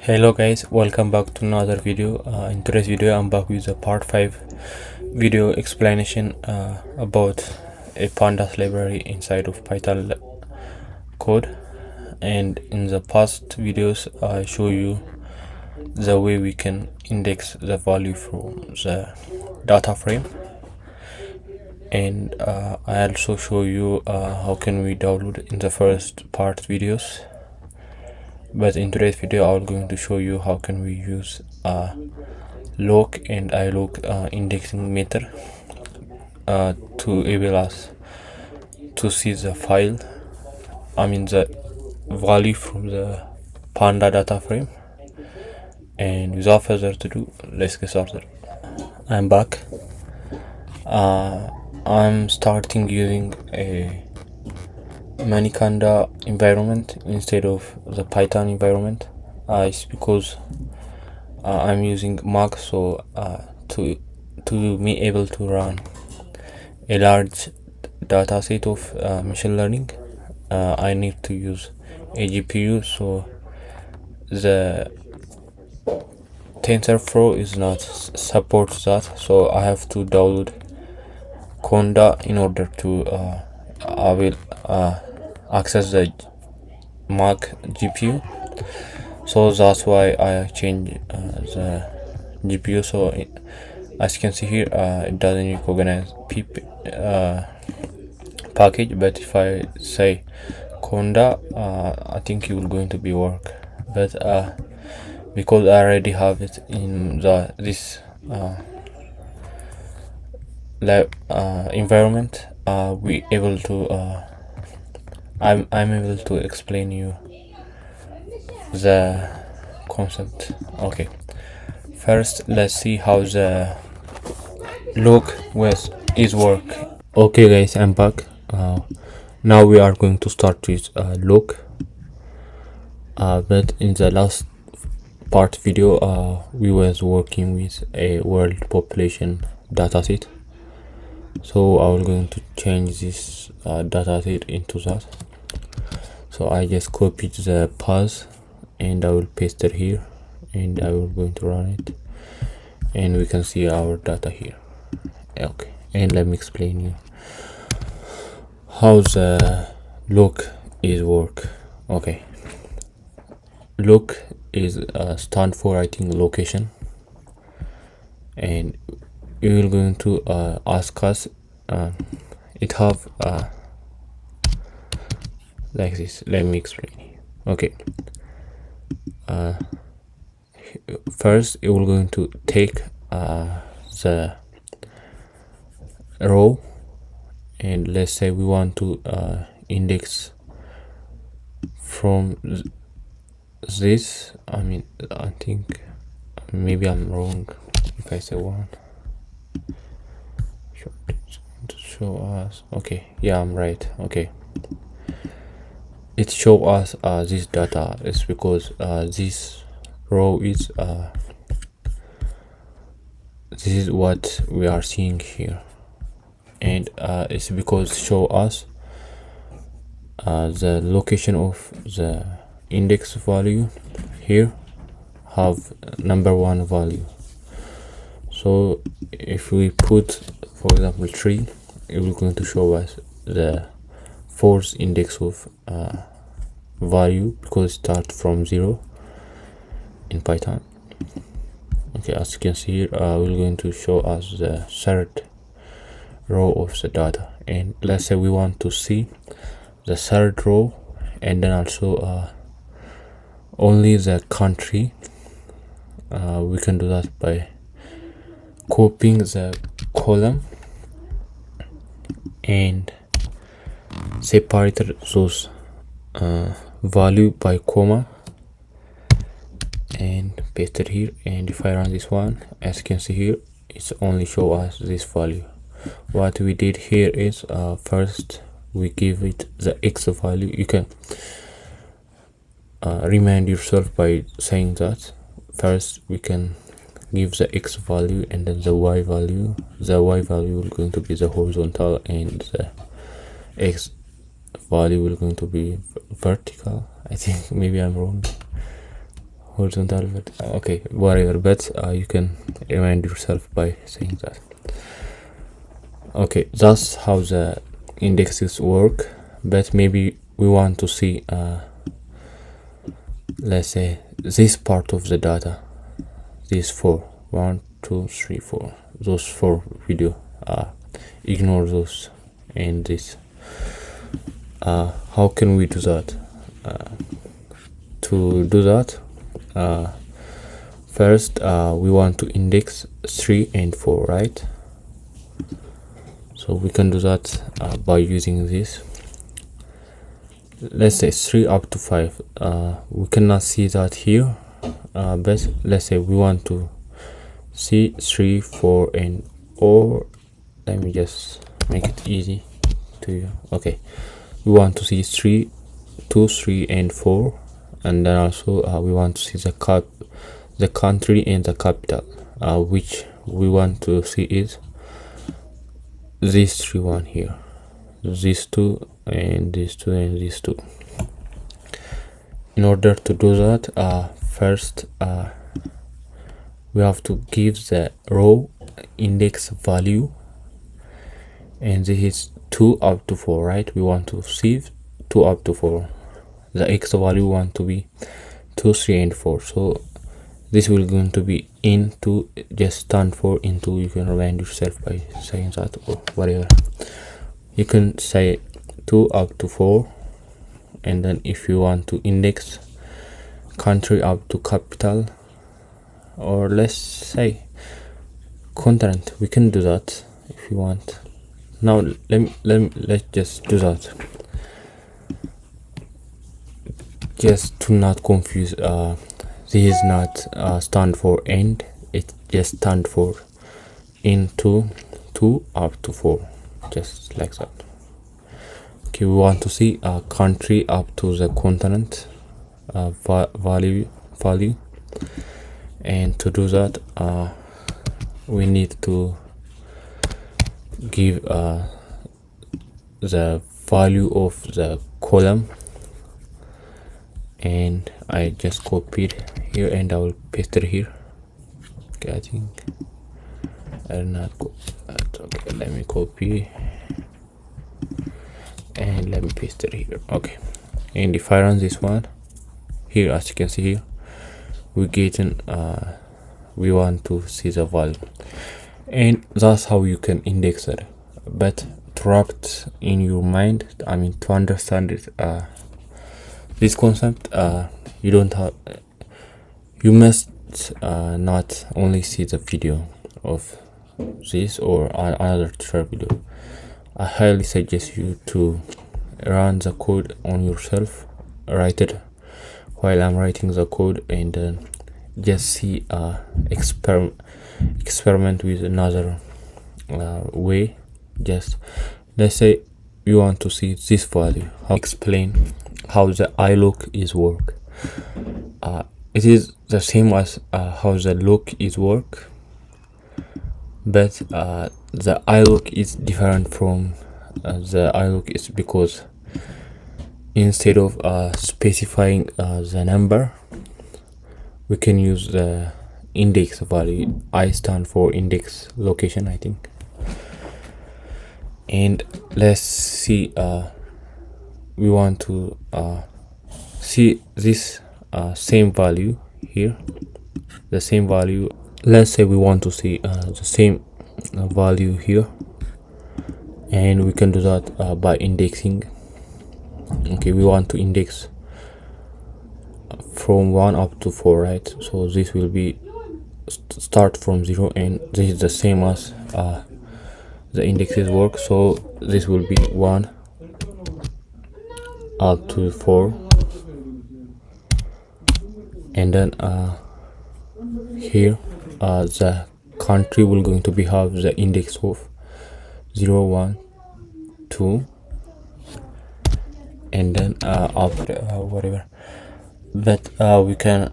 Hello guys, welcome back to another video. In today's video I'm back with a part 5 video explanation about a pandas library inside of Python code. And in the past videos I show you the way we can index the value from the data frame, and I also show you how can we download in the first part videos. But in today's video I'm going to show you how can we use log and ilog indexing method to enable us to see the file, the value from the panda data frame. And without further ado, let's get started. I'm back. I'm starting using a Manikanda environment instead of the Python environment. It's because I'm using Mac, so to be able to run a large data set of machine learning, I need to use a GPU. So the TensorFlow is not support that, so I have to download Conda in order to I will access the Mac GPU. So that's why I change the GPU. So as you can see here, it doesn't recognize package, but if I say Conda, I think it will going to be work. But because I already have it in this environment, we able to I'm able to explain you the concept. Okay, first let's see how the log is work. Okay guys, I'm back. Now we are going to start with log, but in the last part video we was working with a world population dataset, so I will going to change this dataset into that. So I just copied the path and I will paste it here, and I will going to run it, and we can see our data here. Okay, and let me explain you how the log is work. Okay, log is stand for, I think, location, and we will going to ask us it have like this. Let me explain. Okay, first it will going to take the row, and let's say we want to index from this. I think maybe I'm wrong if I say one. To show us. Okay, yeah, I'm right. Okay, it show us this data is because this row is this is what we are seeing here, and it's because show us the location of the index value here have number 1 value. So if we put, for example, 3, it will going to show us the 4th index of value, because it starts from 0 in Python. Okay, as you can see here, we're going to show us the 3rd row of the data, and let's say we want to see the 3rd row, and then also only the country. We can do that by copying the column and separated those value by comma and paste it here. And if I run this one, as you can see here, it's only show us this value. What we did here is first we give it the x value. You can remind yourself by saying that first we can give the x value and then the y value. The y value will going to be the horizontal, and the x value will going to be vertical. I think maybe I'm wrong. horizontal okay, whatever, but you can remind yourself by saying that. Okay, that's how the indexes work, but maybe we want to see let's say this part of the data, these 4, 1 2 3 4, those 4 video, ignore those and this. How can we do that? To do that, first we want to index 3 and 4, right? So we can do that by using this. Let's say 3 up to 5. We cannot see that here, but let's say we want to see 3, 4 and, or let me just make it easy to you. Okay, we want to see 3, 2, 3 and 4, and then also we want to see the country and the capital, which we want to see is these 3 one here, these 2 and these 2 and these 2. In order to do that, first we have to give the row index value, and this is 2 up to 4, right? We want to see 2 up to 4. The x value want to be 2, 3 and 4, so this will going to be into, just stand for into. You can remind yourself by saying that, or whatever. You can say 2 up to 4, and then if you want to index country up to capital, or let's say continent, we can do that if you want. Now let's just do that, just to not confuse. This is not stand for end, it just stand for into 2 up to 4, just like that. Okay, we want to see a country up to the continent value, and to do that we need to give the value of the column, and I just copied here and I will paste it here. Okay, I think I'll not go. Okay, let me copy and let me paste it here. Okay, and if I run this one here, as you can see here, we getting we want to see the value, and that's how you can index it. But to wrap it in your mind, I mean to understand it, this concept, you must not only see the video of this or another tutorial video. I highly suggest you to run the code on yourself, write it while I'm writing the code, and then just see experiment with another way. Just let's say you want to see this value, explain how the iLook is work. It is the same as how the look is work, but the iLook is different from the iLook is because instead of specifying the number, we can use the index value. I stand for index location, I think. And let's see, we want to see this same value here, the same value. Let's say we want to see the same value here, and we can do that by indexing. Okay, we want to index from 1 up to 4, right? So this will be start from 0, and this is the same as the indexes work. So this will be 1 up to 4, and then here the country will going to be have the index of 0, 1, 2, and then up whatever. But we can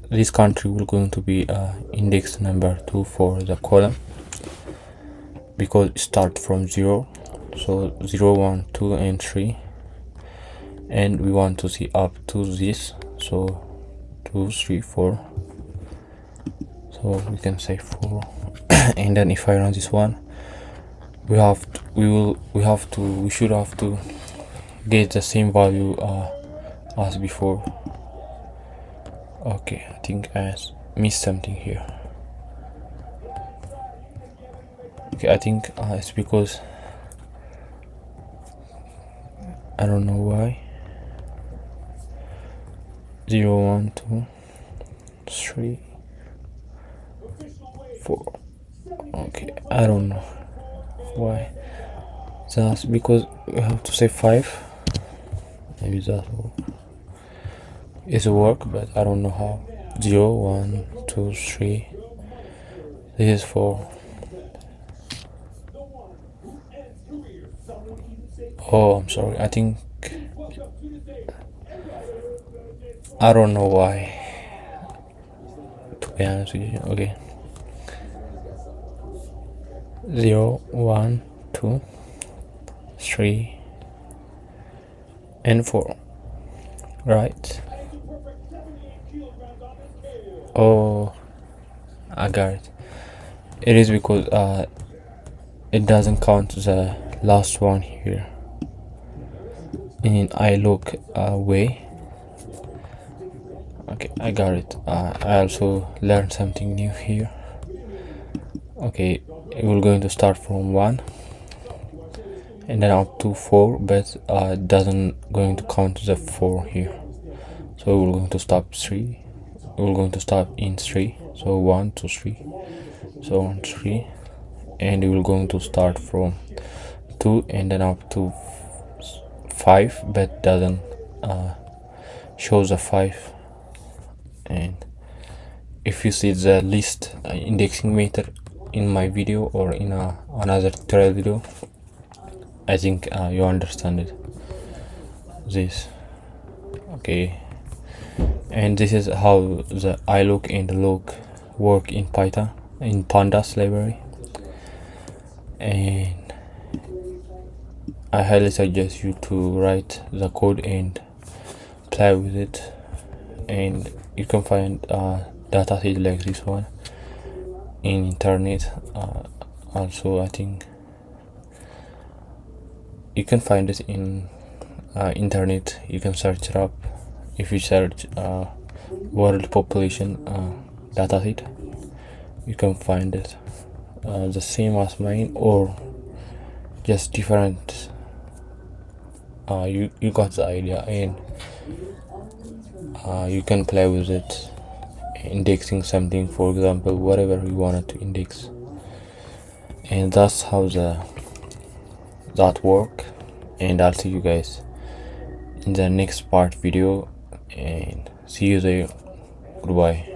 this country will going to be index number 2 for the column, because it start from 0. So 0, 1, 2 and 3, and we want to see up to this. So 2 3 4, so we can say 4. And then if I run this one, we should have to get the same value as before. Okay, I think I missed something here. Okay, I think it's because I don't know why. 0 1 2 3 4. Okay, I don't know why. That's because we have to say 5. Maybe that is work, but I don't know how. 0 1 2 3. This is 4. Oh, I'm sorry. I think I don't know why, to be honest with you. Okay, 0 1 2 3 and 4, right? Oh, I got it. It is because it doesn't count the last one here in I look way. Okay, I got it. I also learned something new here. Okay, we're going to start from 1 and then up to 4, but it doesn't going to count the 4 here. So we're going to stop 3. We're going to stop in 3. So 1 2 3. So 1 3, and we're going to start from 2 and then up to 5, but doesn't show the 5. And if you see the list indexing meter in my video or in another tutorial video, I think you understand it. This. Okay, and this is how the iLook and the log work in Python in pandas library, and I highly suggest you to write the code and play with it. And you can find dataset like this one in internet. Also, I think you can find it in internet. You can search it up. If you search world population dataset, you can find it the same as mine or just different. You got the idea, and you can play with it, indexing something, for example, whatever you wanted to index. And that's how that work. And I'll see you guys in the next part video, and see you there. Goodbye.